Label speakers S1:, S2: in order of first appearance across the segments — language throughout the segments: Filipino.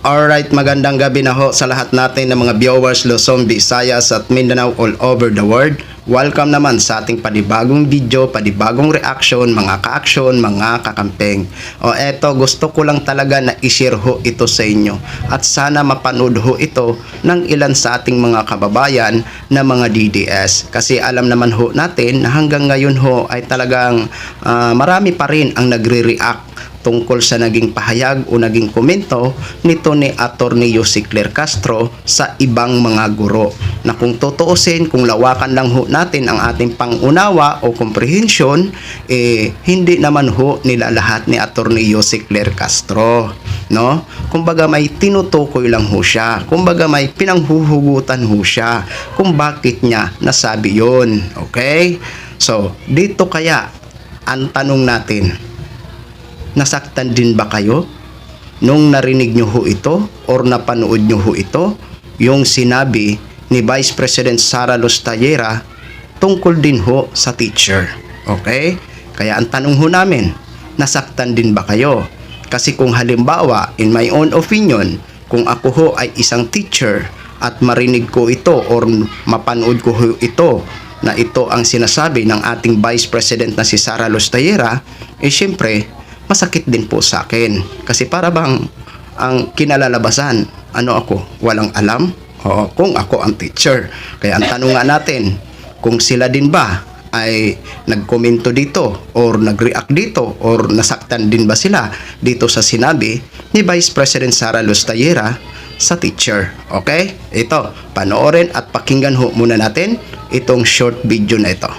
S1: Alright, magandang gabi na ho sa lahat natin ng mga viewers Luzon, Visayas at Mindanao all over the world. Welcome naman sa ating panibagong video, panibagong reaction, mga ka-action, mga kakampeng. O eto, gusto ko lang talaga na i-share ho ito sa inyo. At sana mapanood ho ito ng ilan sa ating mga kababayan na mga DDS. Kasi alam naman ho natin na hanggang ngayon ho ay talagang marami pa rin ang nagre-react tungkol sa naging pahayag o naging komento nito ni Attorney Yosicler Castro sa ibang mga guro, na kung tutuusin, kung lawakan lang ho natin ang ating pangunawa o comprehension, hindi naman ho nila lahat ni Attorney Yosicler Castro, no? Kumbaga may tinutukoy lang ho siya, kumbaga may pinanghuhugutan ho siya kung bakit niya nasabi yun. Okay, so dito kaya ang tanong natin, nasaktan din ba kayo nung narinig nyo ho ito or napanood nyo ho ito, yung sinabi ni Vice President Sara Lustayera tungkol din ho sa teacher? Okay? Kaya ang tanong ho namin, nasaktan din ba kayo? Kasi kung halimbawa, in my own opinion, kung ako ho ay isang teacher at marinig ko ito or mapanood ko ho ito, na ito ang sinasabi ng ating Vice President na si Sara Lustayera, syempre, masakit din po sa akin. Kasi para bang ang kinalalabasan, ano ako, walang alam? Oo, kung ako ang teacher. Kaya ang tanong nga natin, kung sila din ba ay nagkomento dito or nag-react dito or nasaktan din ba sila dito sa sinabi ni Vice President Sara Lustayera sa teacher. Okay? Ito, panoorin at pakinggan ho muna natin itong short video na ito.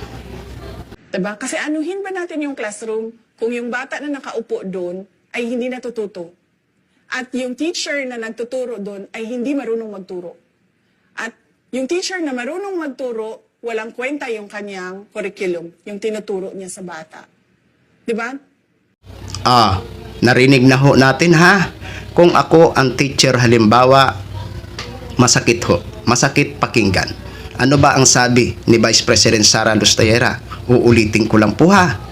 S2: Diba? Kasi anuhin ba natin yung classroom kung yung bata na nakaupo doon ay hindi natututo? At yung teacher na nagtuturo doon ay hindi marunong magturo. At yung teacher na marunong magturo, walang kwenta yung kanyang curriculum, yung tinuturo niya sa bata. Diba?
S1: Narinig na ho natin ha. Kung ako ang teacher halimbawa, masakit ho. Masakit pakinggan. Ano ba ang sabi ni Vice President Sara Lustayera? Uulitin ko lang po ha.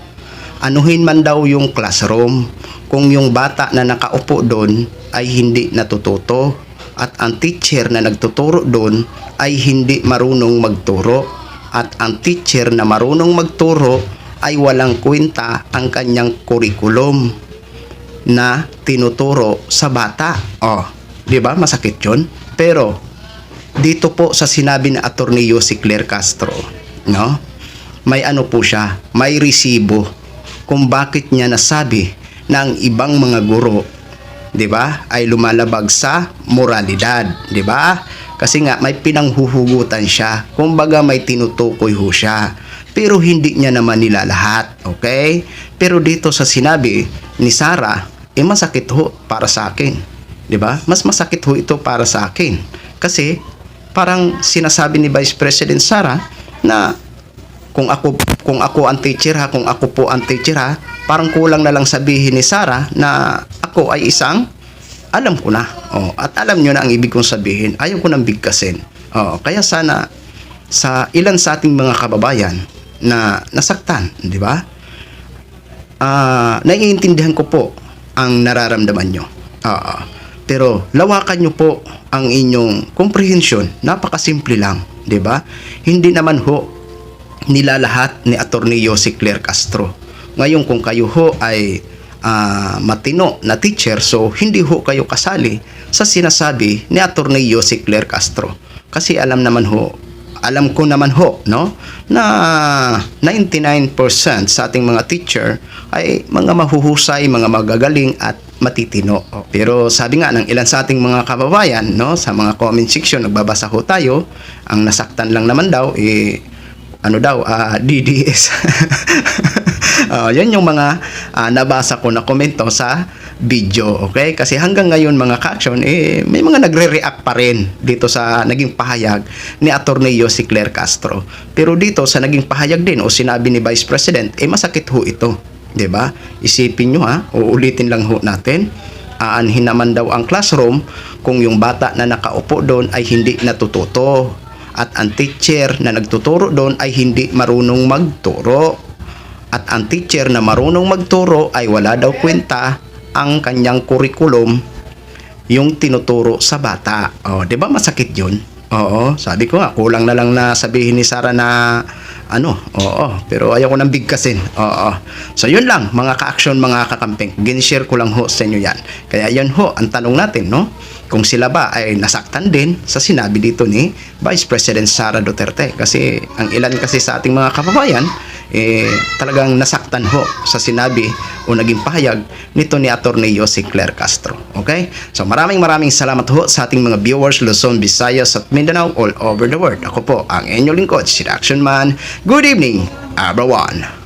S1: Anuhin man daw yung classroom kung yung bata na nakaupo doon ay hindi natututo at ang teacher na nagtuturo doon ay hindi marunong magturo at ang teacher na marunong magturo ay walang kwenta ang kanyang curriculum na tinuturo sa bata. Di ba? Masakit 'yon. Pero dito po sa sinabi ni Attorney Yosicler Castro, no? May ano po siya, may resibo kung bakit niya nasabi na ang ibang mga guro, 'di ba, ay lumalabag sa moralidad, 'di ba? Kasi nga may pinanghuhugutan siya, kumbaga may tinutukoy ho siya. Pero hindi niya naman nila lahat, okay? Pero dito sa sinabi ni Sara, masakit ho para sa akin, 'di ba? Mas masakit ho ito para sa akin. Kasi parang sinasabi ni Vice President Sara na kung ako ang teacher ha, kung ako po ang teacher ha, parang kulang na lang sabihin ni Sara na ako ay isang alam ko na. At alam nyo na ang ibig kong sabihin. Ayaw ko nang bigkasin. Kaya sana sa ilan sa ating mga kababayan na nasaktan, di ba? Naiintindihan ko po ang nararamdaman nyo. Pero lawakan nyo po ang inyong comprehension. Napakasimple lang, di ba? Hindi naman ho nila lahat ni Attorney Yosicler Castro. Ngayon kung kayo ho ay matino na teacher, so hindi ho kayo kasali sa sinasabi ni Attorney Yosicler Castro. Kasi alam ko naman ho, no, na 99% sa ating mga teacher ay mga mahuhusay, mga magagaling at matitino. Pero sabi nga ng ilan sa ating mga kababayan, no, sa mga comment section, nagbabasa ho tayo, ang nasaktan lang naman daw DDS. Yan yung mga nabasa ko na komento sa video, okay? Kasi hanggang ngayon mga ka-action, may mga nagre-react pa rin dito sa naging pahayag ni Attorney Yosicler Castro. Pero dito sa naging pahayag din o sinabi ni Vice President, masakit ho ito, 'di ba? Isipin nyo ha, uulitin lang ho natin. Aanhin naman daw ang classroom kung yung bata na nakaupo doon ay hindi natututo at ang teacher na nagtuturo doon ay hindi marunong magturo. At ang teacher na marunong magturo ay wala daw kwenta ang kanyang curriculum yung tinuturo sa bata. Oh, 'di ba masakit 'yun? Oo, sabi ko nga kulang na lang na sabihin ni Sarah na pero ayaw ko nang bigkasin. Oo. So yun lang mga ka-action, mga kakamping. Ginishare ko lang ho sa inyo yan. Kaya yun ho, ang tanong natin, no? Kung sila ba ay nasaktan din sa sinabi dito ni Vice President Sara Duterte. Kasi ang ilan kasi sa ating mga kababayan, talagang nasaktan ho sa sinabi o naging pahayag nito ni Atty. Jose Claire Castro. Okay? So maraming salamat ho sa ating mga viewers Luzon, Visayas at Mindanao all over the world. Ako po ang inyong lingkod, si Action Man. Good evening, everyone.